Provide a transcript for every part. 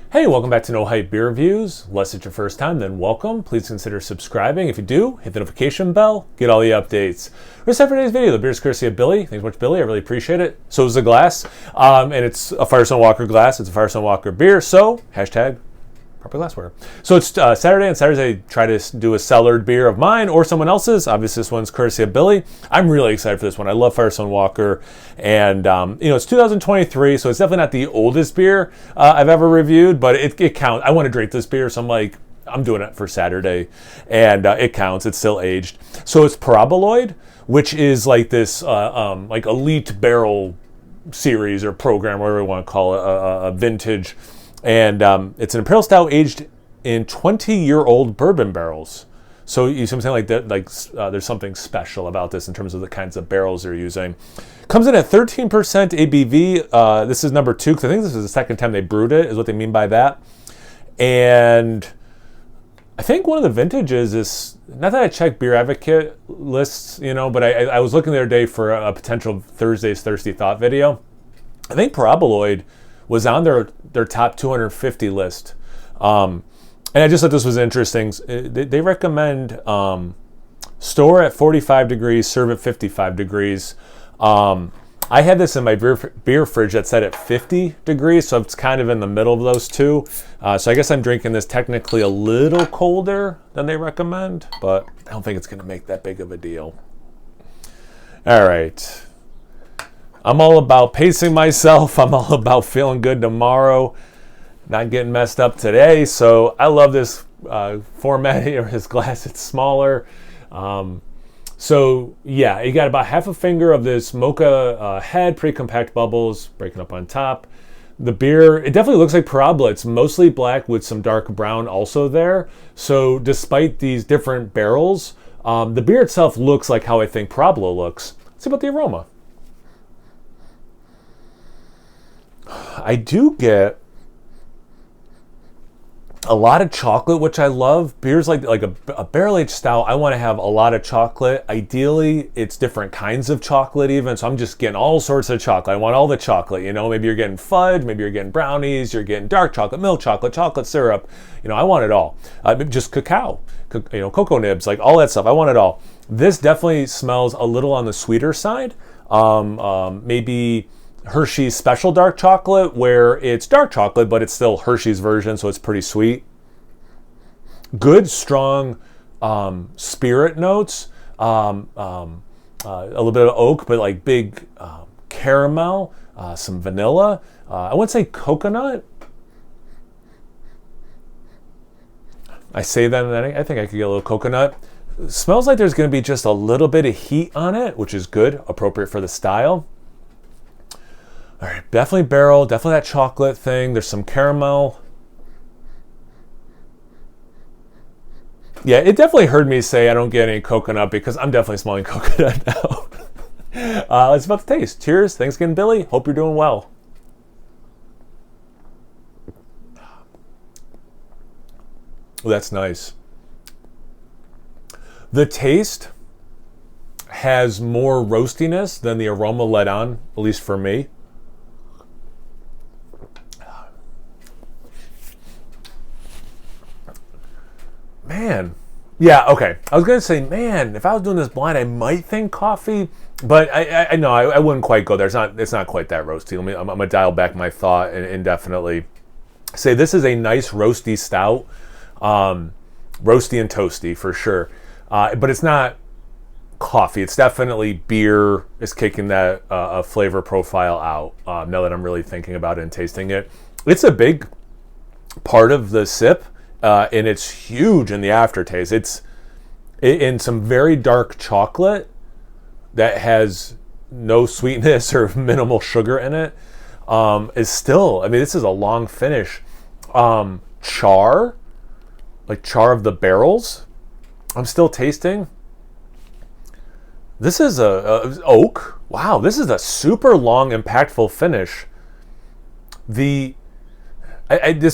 Hey, welcome back to No Hype Beer Reviews. Unless it's your first time, then welcome. Please consider subscribing. If you do, hit the notification bell, get all the updates. We're set for today's video. The beer is courtesy of Billy. Thanks so much, Billy. I really appreciate it. So is the glass. And it's a Firestone Walker glass. It's a Firestone Walker beer. So, hashtag proper glassware. So it's Saturday. On Saturdays, I try to do a cellared beer of mine or someone else's. Obviously, this one's courtesy of Billy. I'm really excited for this one. I love Firestone Walker. And, it's 2023, so it's definitely not the oldest beer I've ever reviewed, but it counts. I want to drink this beer, so I'm doing it for Saturday. And it counts. It's still aged. So it's Paraboloid, which is like this like elite barrel series or program, whatever you want to call it, a vintage. And it's an imperial stout aged in 20-year-old bourbon barrels. So you see what I'm saying? Like that, there's something special about this in terms of the kinds of barrels they're using. Comes in at 13% ABV. This is number 2 because I think this is the second time they brewed it, is what they mean by that. And I think one of the vintages is, not that I check Beer Advocate lists, but I was looking the other day for a potential Thursday's Thirsty Thought video. I think Paraboloid was on their top 250 list. And I just thought this was interesting. They recommend store at 45 degrees, serve at 55 degrees. I had this in my beer fridge that's set at 50 degrees, so it's kind of in the middle of those two. So I guess I'm drinking this technically a little colder than they recommend, but I don't think it's going to make that big of a deal. All right. I'm all about pacing myself. I'm all about feeling good tomorrow, not getting messed up today. So I love this format or this glass. It's smaller. So yeah, you got about half a finger of this mocha head, pretty compact bubbles, breaking up on top. The beer, it definitely looks like Paraboloid. It's mostly black with some dark brown also there. So despite these different barrels, the beer itself looks like how I think Paraboloid looks. Let's see about the aroma. I do get a lot of chocolate, which I love. Beers like a barrel-aged stout, I want to have a lot of chocolate. Ideally, it's different kinds of chocolate even, so I'm just getting all sorts of chocolate. I want all the chocolate, Maybe you're getting fudge, maybe you're getting brownies, you're getting dark chocolate, milk chocolate, chocolate syrup. I want it all. Just cacao, cocoa nibs, like all that stuff. I want it all. This definitely smells a little on the sweeter side. Maybe Hershey's special dark chocolate, where it's dark chocolate, but it's still Hershey's version, so it's pretty sweet. Good, strong spirit notes. A little bit of oak, but like big caramel, some vanilla. I wouldn't say coconut. I say that, and then I think I could get a little coconut. Smells like there's going to be just a little bit of heat on it, which is good, appropriate for the style. All right, definitely barrel, definitely that chocolate thing. There's some caramel. Yeah, it definitely heard me say I don't get any coconut because I'm definitely smelling coconut now. It's about the taste. Cheers. Thanks again, Billy. Hope you're doing well. Oh, that's nice. The taste has more roastiness than the aroma let on, at least for me. Man, yeah, okay. I was gonna say, man, if I was doing this blind, I might think coffee, but I know I wouldn't quite go there. It's not quite that roasty. I'm gonna dial back my thought and definitely say this is a nice roasty stout, roasty and toasty for sure. But it's not coffee. It's definitely beer is kicking that flavor profile out. Now that I'm really thinking about it and tasting it, it's a big part of the sip. And it's huge in the aftertaste. It's in some very dark chocolate that has no sweetness or minimal sugar in it. Is still, this is a long finish. Char of the barrels, I'm still tasting. This is a oak. Wow, this is a super long, impactful finish. This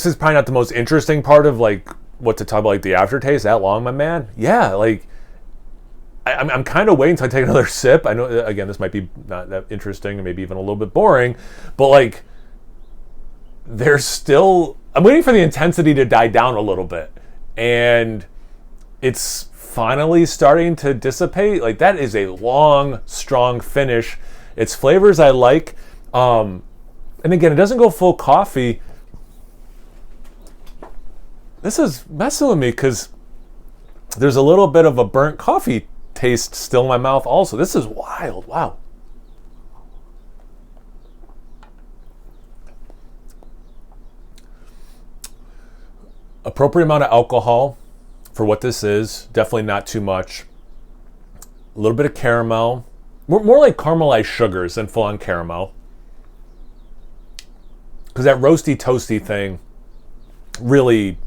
is probably not the most interesting part of what to talk about, the aftertaste that long, my man. Yeah, I'm kind of waiting until I take another sip. I know, again, this might be not that interesting and maybe even a little bit boring, but there's still I'm waiting for the intensity to die down a little bit, and it's finally starting to dissipate. Like, that is a long, strong finish. It's flavors I like. And again, it doesn't go full coffee. This is messing with me because there's a little bit of a burnt coffee taste still in my mouth also. This is wild. Wow. Appropriate amount of alcohol for what this is. Definitely not too much. A little bit of caramel. More like caramelized sugars than full-on caramel. Because that roasty, toasty thing really,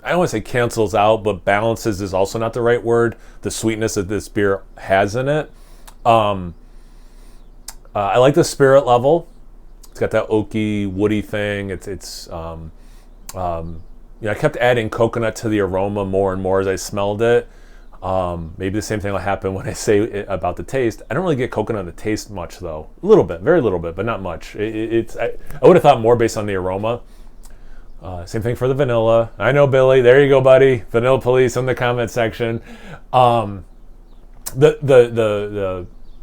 I don't want to say cancels out, but balances is also not the right word. The sweetness that this beer has in it. I like the spirit level. It's got that oaky, woody thing. I kept adding coconut to the aroma more and more as I smelled it. Maybe the same thing will happen when I say it about the taste. I don't really get coconut in the taste much, though. A little bit, very little bit, but not much. I would have thought more based on the aroma. Same thing for the vanilla. I know, Billy. There you go, buddy. Vanilla police in the comment section. The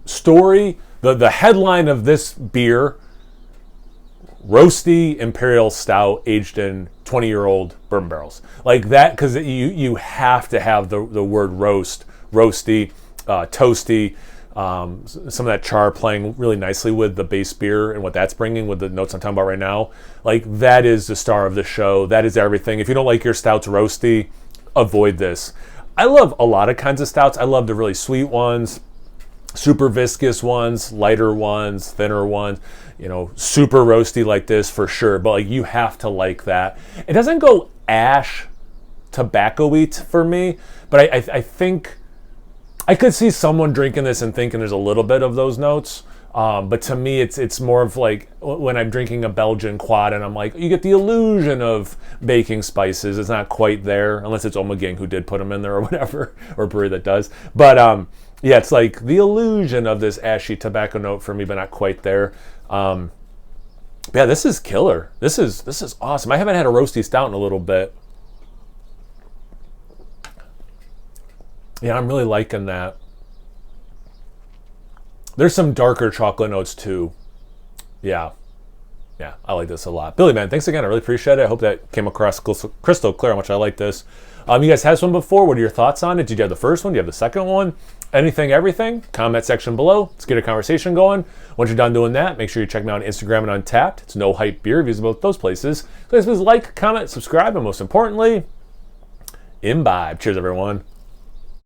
story, the headline of this beer: roasty imperial stout aged in 20-year-old bourbon barrels. Like that, because you have to have the word roast, roasty, toasty, some of that char playing really nicely with the base beer and what that's bringing with the notes I'm talking about right now. Like, that is the star of the show. That is everything. If you don't like your stouts roasty, avoid this. I love a lot of kinds of stouts. I love the really sweet ones, super viscous ones, lighter ones, thinner ones, super roasty like this for sure. But like, you have to like that. It doesn't go ash tobacco-y for me, but I think I could see someone drinking this and thinking there's a little bit of those notes. But to me, it's more of like when I'm drinking a Belgian quad and I'm like, you get the illusion of baking spices. It's not quite there, unless it's Omegang who did put them in there or whatever, or a brewery that does. But yeah, it's like the illusion of this ashy tobacco note for me, but not quite there. Yeah, this is killer. This is awesome. I haven't had a roasty stout in a little bit. Yeah, I'm really liking that. There's some darker chocolate notes too. Yeah, I like this a lot. Billy, man, thanks again. I really appreciate it. I hope that came across crystal clear how much I like this. You guys had this one before. What are your thoughts on it? Did you have the first one? Do you have the second one? Anything, everything? Comment section below. Let's get a conversation going. Once you're done doing that, make sure you check me out on Instagram and Untappd. It's No Hype Beer Reviews about those places. So guys, please like, comment, subscribe, and most importantly, imbibe. Cheers, everyone.